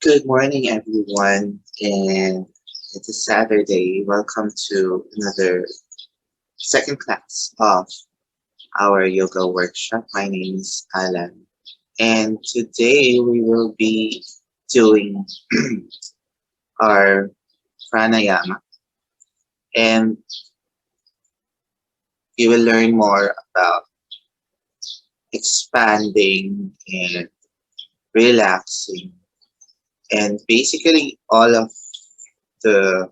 Good morning, everyone, and it's a Saturday. Welcome to another second class of our yoga workshop. My name is Alan, and today we will be doing our pranayama, and we will learn more about expanding and relaxing, and basically all of the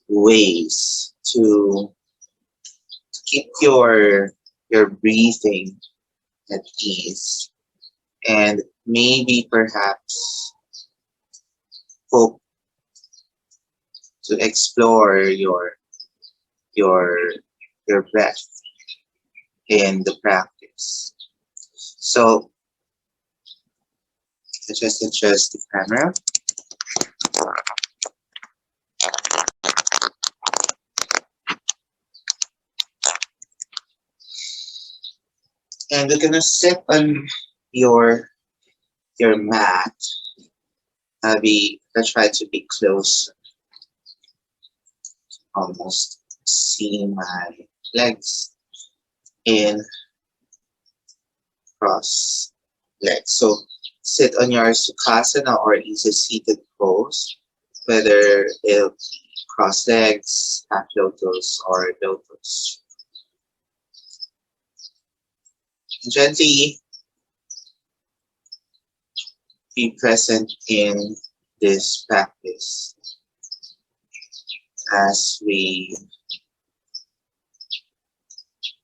ways to keep your breathing at ease and maybe perhaps hope to explore your your breath in the practice. So I just adjust the camera, and we're gonna sit on your your mat. I try to be close, almost see my legs in cross legs. So sit on your sukhasana or easy seated pose, whether it'll be cross legs, half lotus, or lotus. Gently be present in this practice as we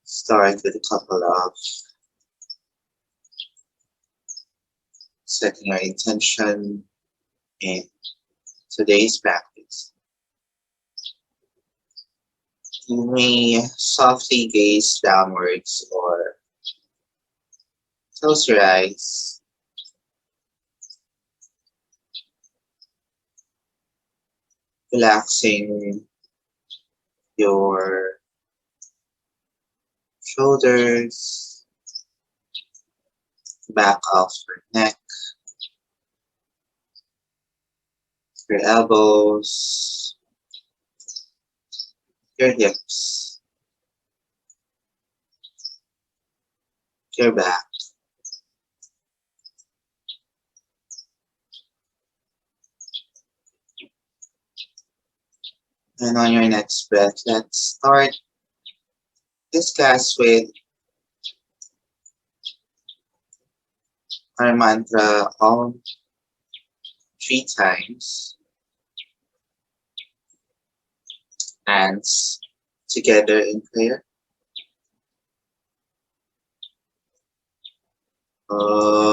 start with a couple of setting our intention in today's practice. You may softly gaze downwards or close your eyes. Relaxing your shoulders, back of your neck, your elbows, your hips, your back. And on your next breath, let's start this class with our mantra Om 3 times, hands together in prayer. Om.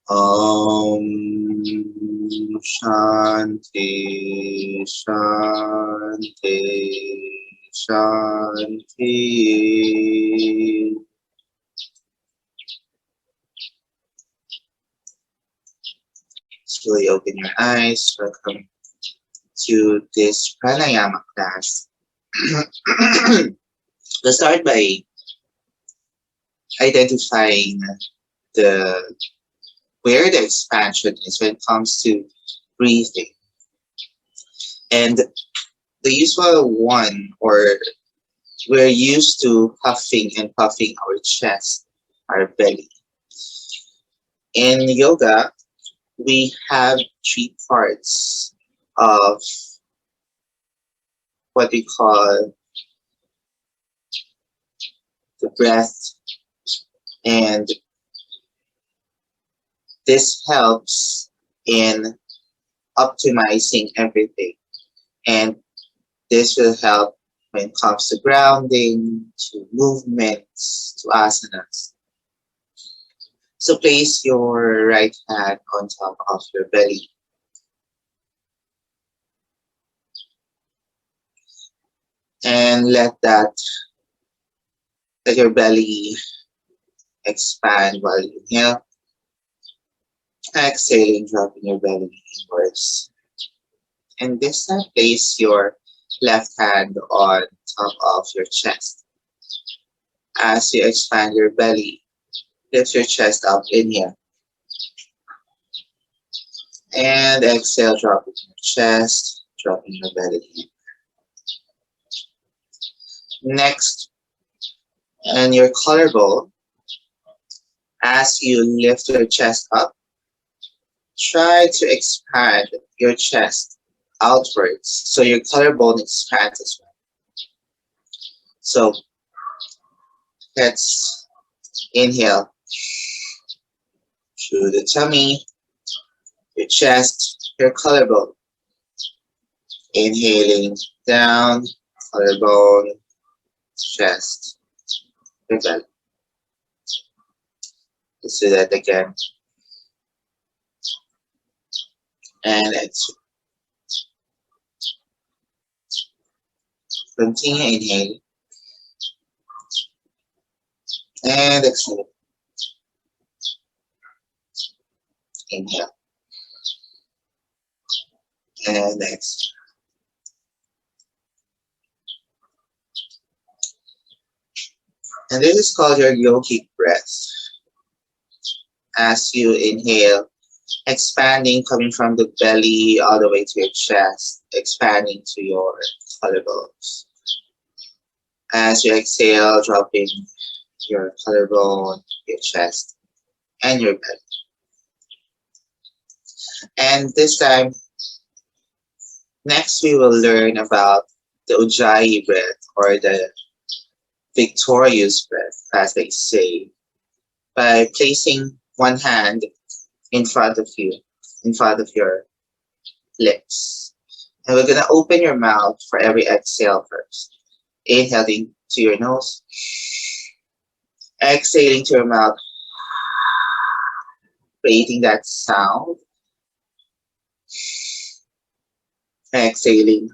Om Shanti Shanti Shanti. Slowly open your eyes. Welcome to this pranayama class. Let's start by identifying the where the expansion is when it comes to breathing. And the usual one, or we're used to huffing and puffing our chest, our belly. In yoga, we have 3 parts of what we call the breath, and this helps in optimizing everything, and this will help when it comes to grounding, to movements, to asanas. So place your right hand on top of your belly and let your belly expand while you inhale. Exhaling, dropping your belly inwards. And this time, place your left hand on top of your chest. As you expand your belly, lift your chest up, inhale. And exhale, dropping your chest, dropping your belly in. Next, and your collarbone, as you lift your chest up, try to expand your chest outwards so your collarbone expands as well. So let's inhale through the tummy, your chest, your collarbone. Inhaling down, collarbone, chest, your belly. Let's do that again. And exhale. Continue inhaling. And exhale. Inhale. And exhale. And this is called your yogic breath. As you inhale, expanding, coming from the belly all the way to your chest, expanding to your collarbones. As you exhale, dropping your collarbone, your chest, and your belly. And this time, next we will learn about the Ujjayi breath, or the victorious breath, as they say, by placing one hand in front of you, in front of your lips. And we're gonna open your mouth for every exhale first. Inhaling to your nose, exhaling to your mouth, creating that sound. Exhaling.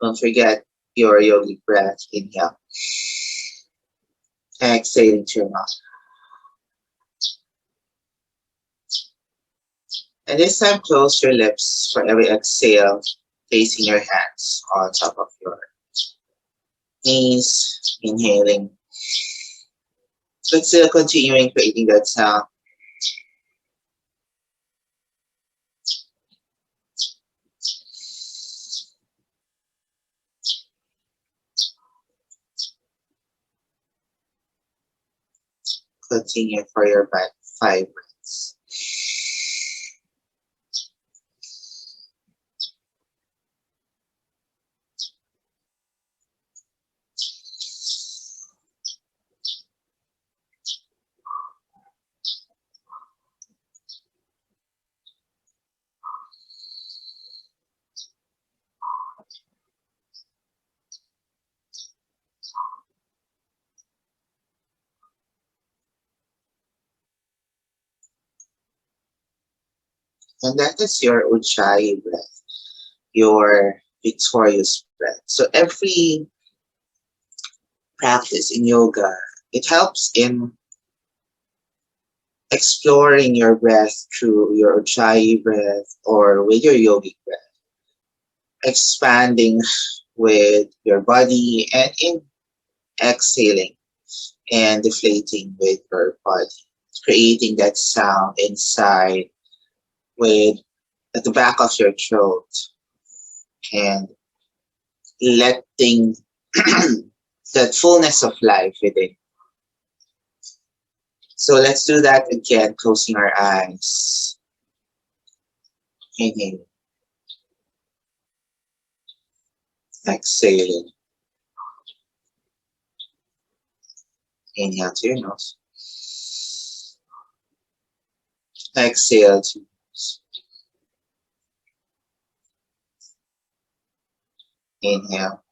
Don't forget your yogic breath. Inhale. Exhaling to your mouth. And this time, close your lips for every exhale, placing your hands on top of your knees, inhaling. But still continuing creating that sound. Continue for your 5 breaths. And that is your Ujjayi breath, your victorious breath. So every practice in yoga, it helps in exploring your breath through your Ujjayi breath or with your yogic breath, expanding with your body and in exhaling and deflating with your body, creating that sound inside with at the back of your throat and letting that fullness of life within. So let's do that again, closing our eyes. Inhaling. Exhaling. Inhale to your nose. Exhale to your nose. Inhale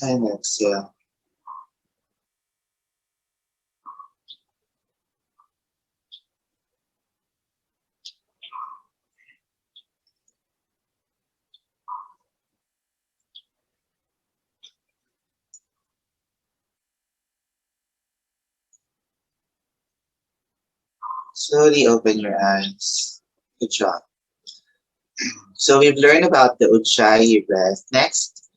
and exhale. Slowly open your eyes. Good job. So we've learned about the Ujjayi breath. Next,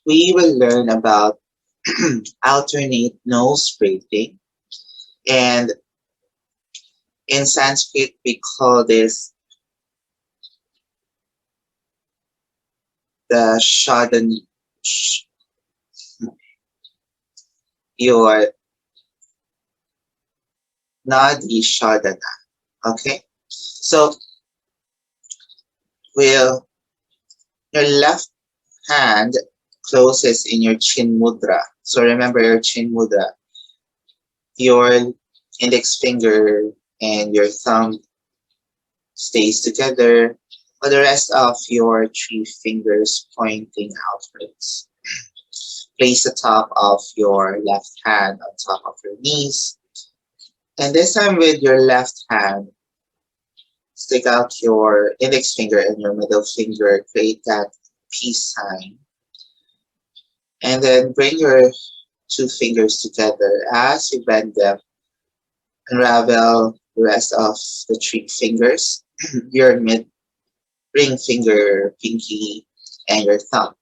we will learn about alternate nose breathing. And in Sanskrit, we call this the Shadan, your Nadi Shadana. Okay? So, will your left hand closes in your chin mudra. So remember your chin mudra. Your index finger and your thumb stays together, but the rest of your three fingers pointing outwards. Place the top of your left hand on top of your knees. And this time with your left hand, stick out your index finger and your middle finger, create that peace sign. And then bring your two fingers together. As you bend them, unravel the rest of the three fingers, your mid ring finger, pinky, and your thumb.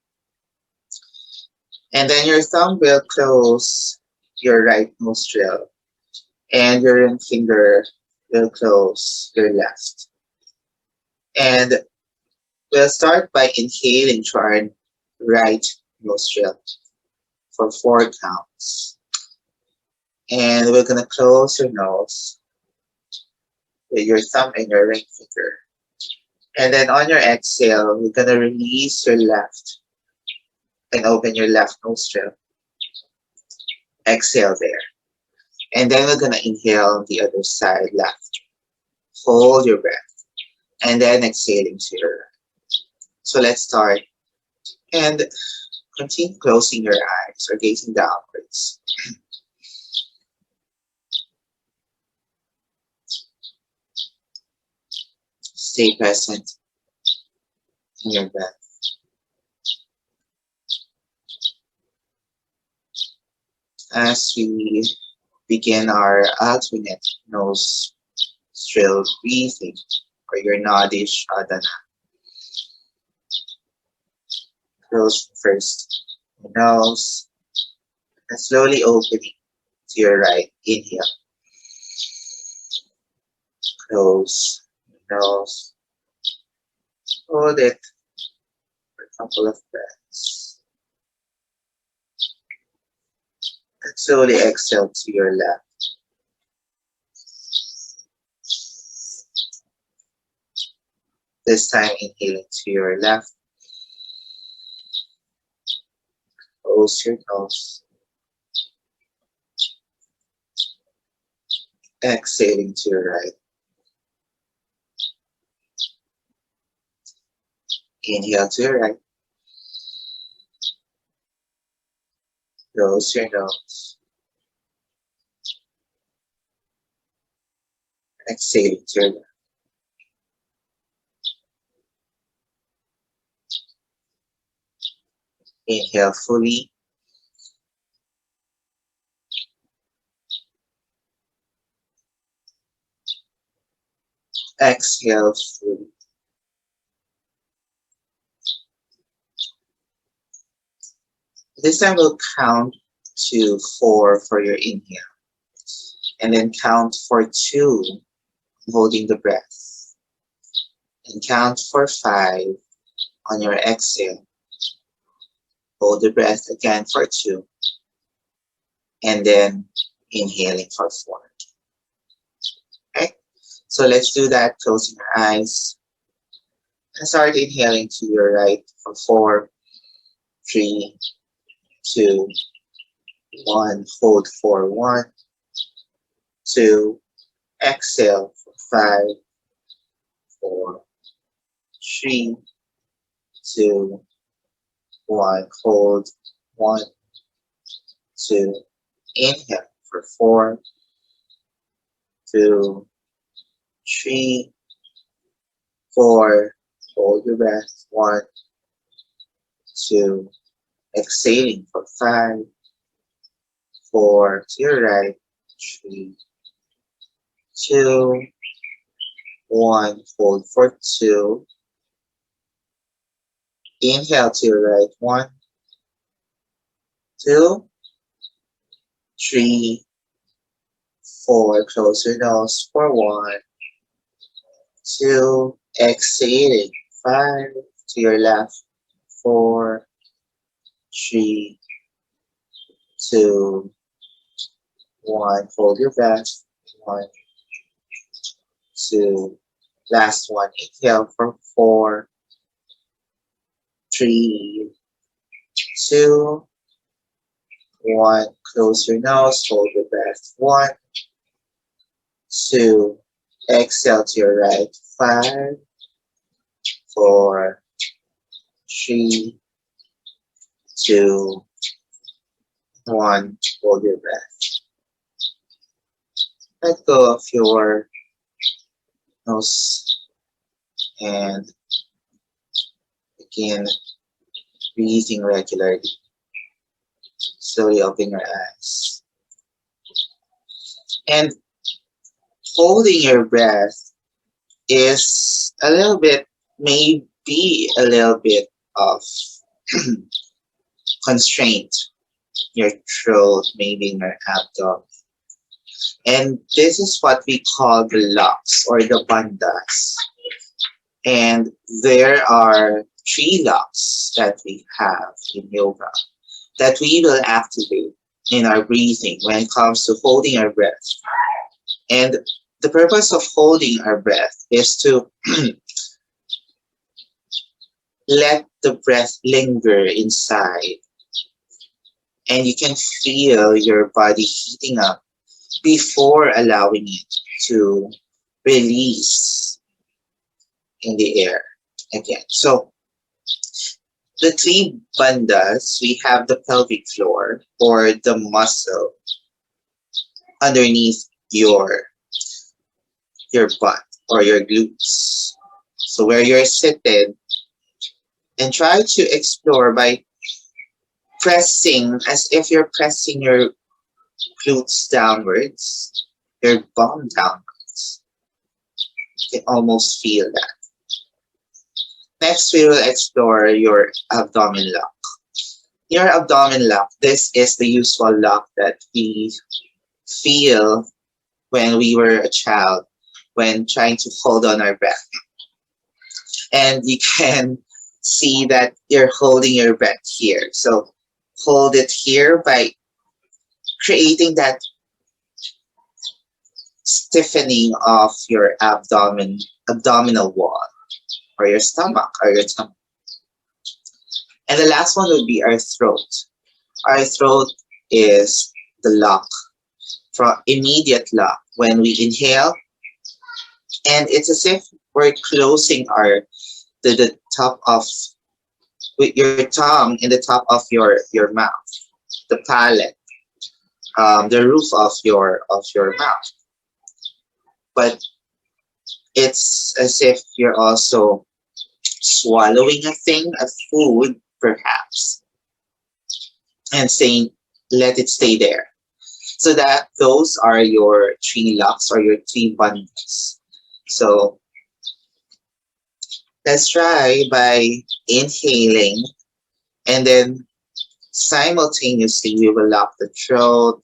And then your thumb will close your right nostril, and your ring finger will close your left. And we'll start by inhaling through our right nostril for 4 counts. And we're going to close your nose with your thumb and your ring finger. And then on your exhale, we're going to release your left and open your left nostril. Exhale there. And then we're going to inhale on the other side, left. Hold your breath. And then exhaling to your right. So let's start. And continue closing your eyes or gazing downwards. Stay present in your breath. As we begin our alternate nostril breathing or your Nadi Shadana. Close first your nose and slowly opening to your right. Inhale. Close your nose. Hold it for a couple of breaths. And slowly exhale to your left. This time inhaling to your left. Close your nose. Exhaling to your right. Inhale to your right. Close your nose. Exhaling to your left. Inhale fully. Exhale fully. This time we'll count to 4 for your inhale. And then count for 2, holding the breath. And count for 5 on your exhale. Hold the breath again for 2. And then inhaling for 4. Okay? So let's do that, closing your eyes. And start inhaling to your right for 4, 3, 2, 1. Hold for 1, 2. Exhale for 5, 4, 3, 2, 1. Hold. 1, 2. Inhale for 4, 2, 3, 4. Hold your breath. 1, 2. Exhaling for 5, 4. To your right. 3, 2, 1. Hold for 2. Inhale to your right. 1, 2, 3, 4. Close your nose for 1, 2. Exhaling 5. To your left. 4, 3, 2, 1. Hold your breath. 1, 2. Last one. Inhale for 4, 3, 2, 1. Close your nose. Hold your breath. 1, 2. Exhale to your right. 5, 4, 3, 2, 1. Hold your breath. Let go of your nose and begin breathing regularly. Slowly open your eyes. And holding your breath is a little bit, maybe a little bit of constraint. Your throat, maybe in your abdomen. And this is what we call the locks or the bandhas. And there are 3 locks that we have in yoga that we will activate in our breathing when it comes to holding our breath. And the purpose of holding our breath is to let the breath linger inside. And you can feel your body heating up before allowing it to release in the air again. So the 3 bandhas, we have the pelvic floor or the muscle underneath your butt or your glutes. So where you're seated, and try to explore by pressing as if you're pressing your glutes downwards, your bum downwards. You can almost feel that. Next, we will explore your abdomen lock. Your abdomen lock, this is the usual lock that we feel when we were a child, when trying to hold on our breath. And you can see that you're holding your breath here. So hold it here by creating that stiffening of your abdominal wall, or your stomach, or your tummy. And the last one would be our throat. Our throat is the lock, from immediate lock when we inhale, and it's as if we're closing the top of, with your tongue in the top of your mouth, the palate, the roof of your mouth. But it's as if you're also swallowing a thing, a food perhaps, and saying, let it stay there. So that those are your 3 locks or your 3 bandhas. So let's try by inhaling, and then simultaneously we will lock the throat,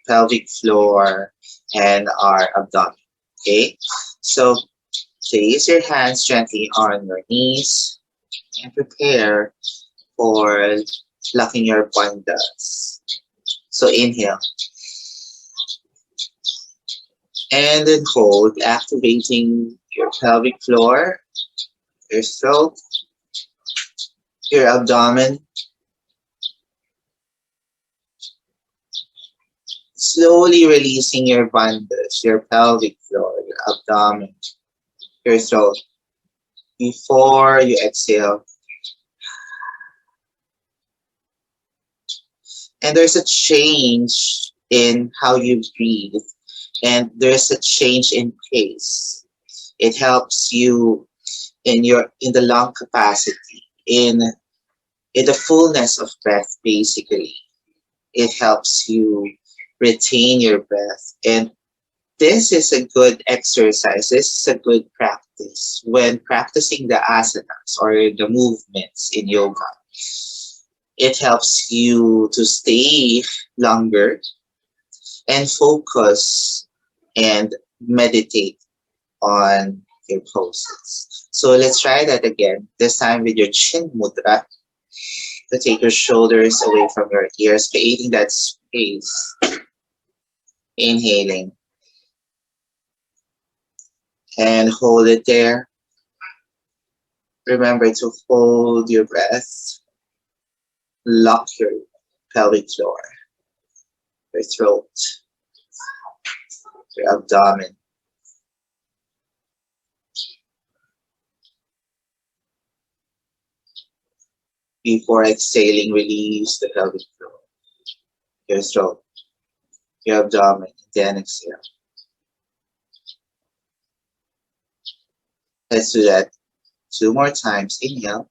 pelvic floor, and our abdomen. Okay, so place your hands gently on your knees and prepare for locking your bandhas. So inhale. And then hold, activating your pelvic floor, your throat, your abdomen. Slowly releasing your bandhas, your pelvic floor, your abdomen, your throat. Before you exhale, And there's a change in how you breathe, and there's a change in pace. It helps you in the lung capacity, in the fullness of breath basically. It helps you retain your breath. And this is a good exercise. This is a good practice when practicing the asanas or the movements in yoga. It helps you to stay longer and focus and meditate on your poses. So let's try that again. This time with your chin mudra, to take your shoulders away from your ears, creating that space. Inhaling and hold it there. Remember to hold your breath. Lock your pelvic floor, your throat, your abdomen. Before exhaling, release the pelvic floor, your throat, your abdomen, then exhale. Let's do that 2 more times. Inhale,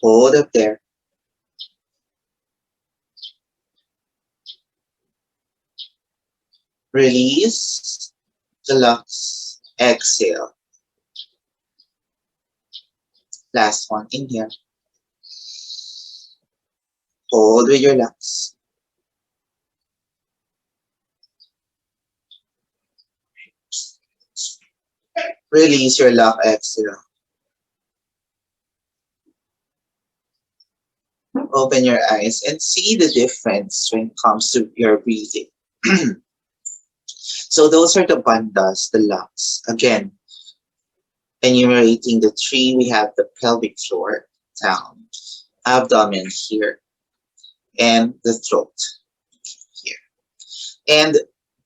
hold up there. Release the lungs. Exhale. Last one. Inhale. Hold with your lungs. Release your lung. Exhale. Open your eyes and see the difference when it comes to your breathing. So those are the bandhas, the lungs. Again, enumerating the three, we have the pelvic floor down, abdomen here, and the throat here. And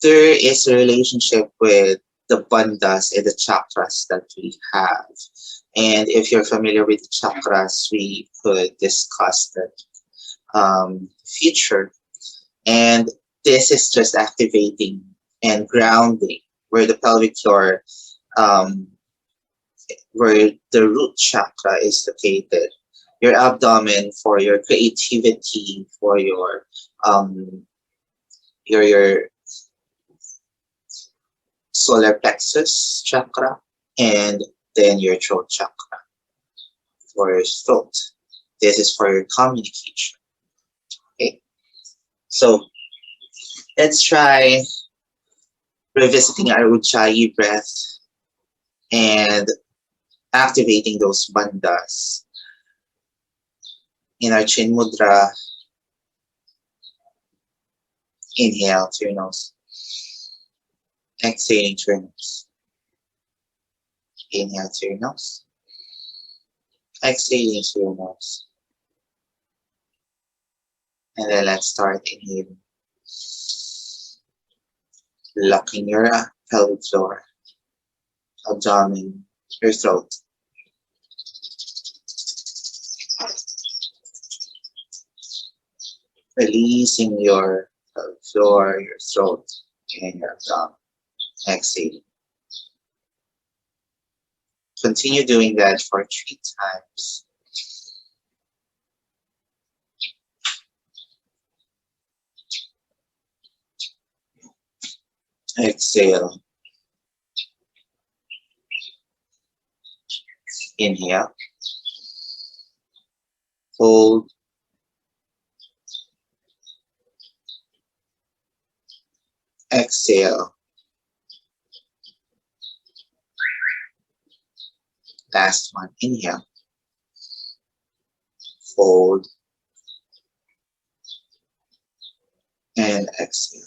there is a relationship with the bandhas and the chakras that we have. And if you're familiar with the chakras, we could discuss that future. And this is just activating and grounding where the pelvic floor, where the root chakra is located. Your abdomen for your creativity, for your solar plexus chakra, and then your throat chakra for your throat. This is for your communication. Okay, so let's try revisiting our Ujjayi breath and activating those bandhas in our chin mudra. Inhale through your nose. Exhaling through your nose. Inhale through your nose. Exhaling through your nose. And then let's start inhaling. Locking your pelvic floor, abdomen, your throat. Releasing your pelvic floor, your throat, and your abdomen. Exhaling. Continue doing that for 3 times. Exhale. Inhale. Hold. Exhale. Last one. Inhale. Hold. And exhale.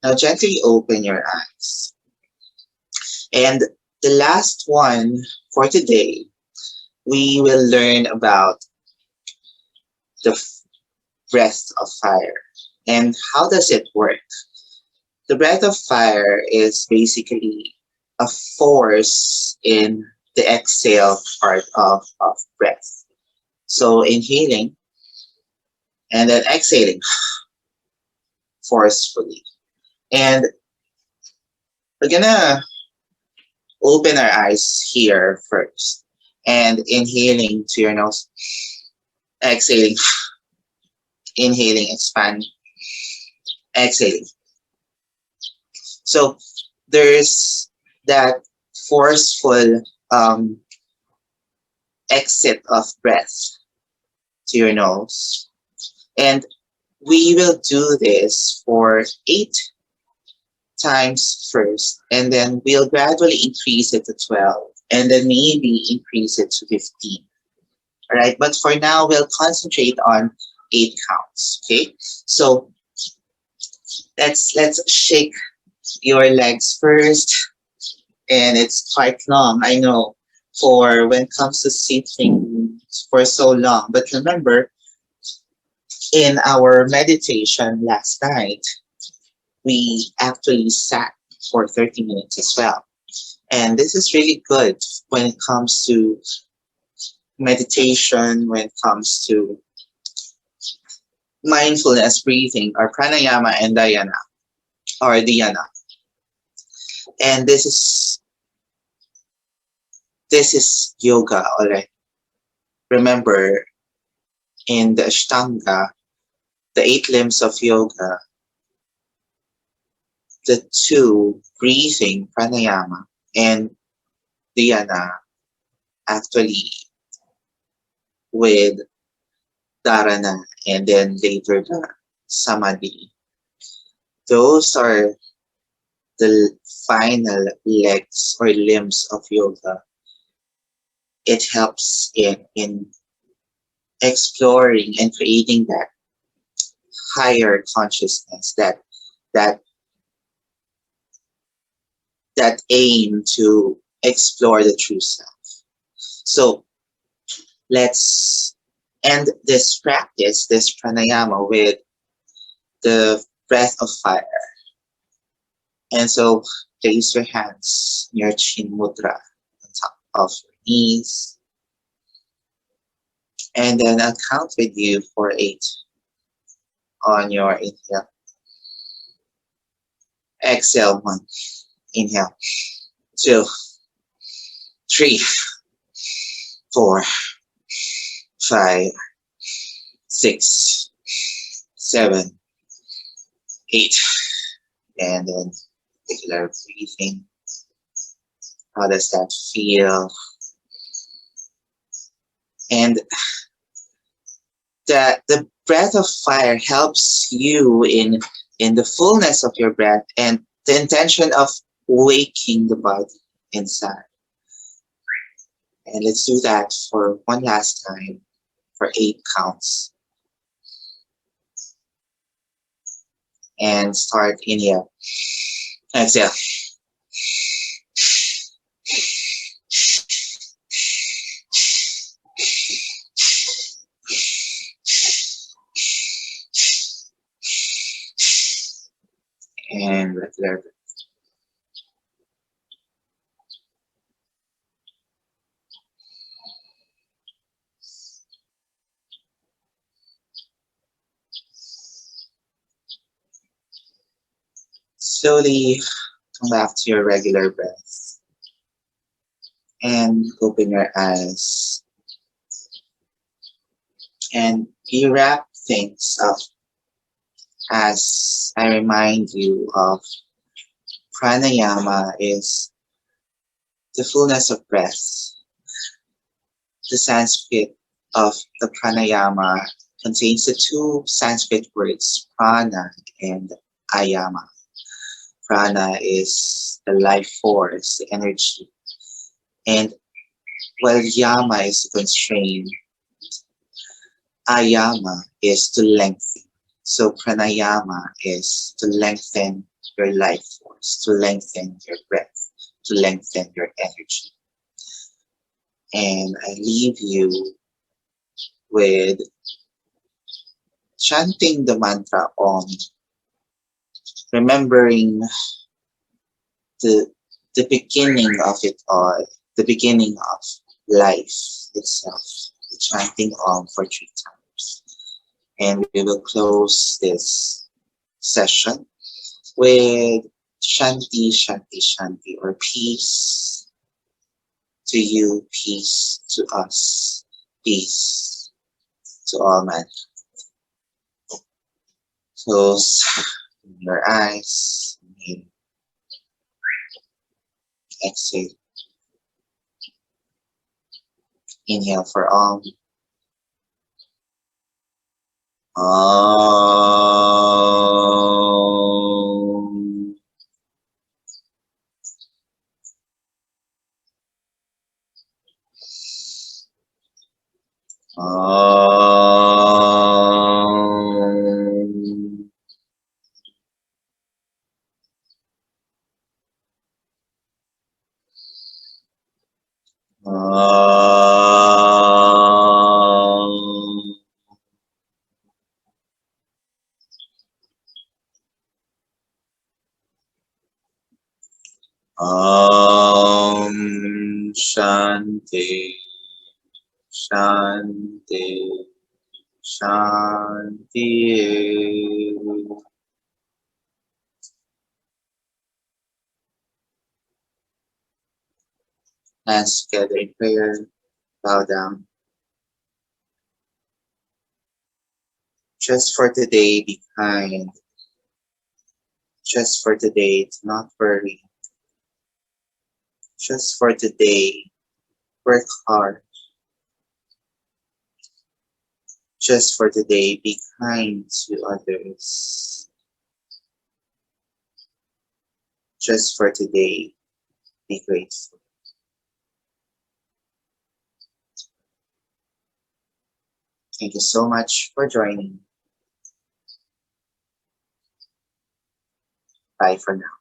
Now gently open your eyes. And the last one for today, we will learn about the breath of fire. And how does it work? The breath of fire is basically a force in the exhale part of breath. So inhaling and then exhaling forcefully. And we're gonna open our eyes here first. And inhaling to your nose, exhaling, inhaling, expand, exhaling. So there's that forceful exit of breath to your nose. And we will do this for 8 times first, and then we'll gradually increase it to 12, and then maybe increase it to 15. All right, but for now, we'll concentrate on 8 counts. Okay, so let's shake your legs first, and it's quite long. I know for when it comes to sitting for so long, but remember in our meditation last night, we actually sat for 30 minutes as well. And this is really good when it comes to meditation, when it comes to mindfulness breathing, or pranayama and dhyana, or dhyana. And this is yoga already. Remember, in the Ashtanga, the 8 limbs of yoga, the 2 breathing, pranayama, and dhyana, actually with dharana and then later the samadhi. Those are the final legs or limbs of yoga. It helps in exploring and creating that higher consciousness, that that aim to explore the true self. So let's end this practice, this pranayama, with the breath of fire. And so place your hands near chin mudra on top of your knees. And then I'll count with you for 8 on your inhale. Exhale 1. Inhale. 2, 3, 4, 5, 6, 7, 8. And then regular breathing. How does that feel? And the breath of fire helps you in the fullness of your breath and the intention of waking the body inside. And let's do that for one last time for 8 counts. And start inhale. Exhale. And regular. Slowly come back to your regular breath and open your eyes. And you wrap things up as I remind you of pranayama is the fullness of breath. The Sanskrit of the pranayama contains the 2 Sanskrit words prana and ayama. Prana is the life force, the energy. And while yama is to constrain, ayama is to lengthen. So pranayama is to lengthen your life force, to lengthen your breath, to lengthen your energy. And I leave you with chanting the mantra Om, remembering the beginning of it all, the beginning of life itself, chanting Om for 3 times. And we will close this session with Shanti, Shanti, Shanti, or peace to you, peace to us, peace to all mankind. Close your eyes, exhale, inhale for Om. Om. Om. Om. Om Shanti Shanti Shanti. Hands together in prayer, bow down. Just for today, be kind. Just for today, do not worry. Just for today, work hard. Just for today, be kind to others. Just for today, be grateful. Thank you so much for joining. Bye for now.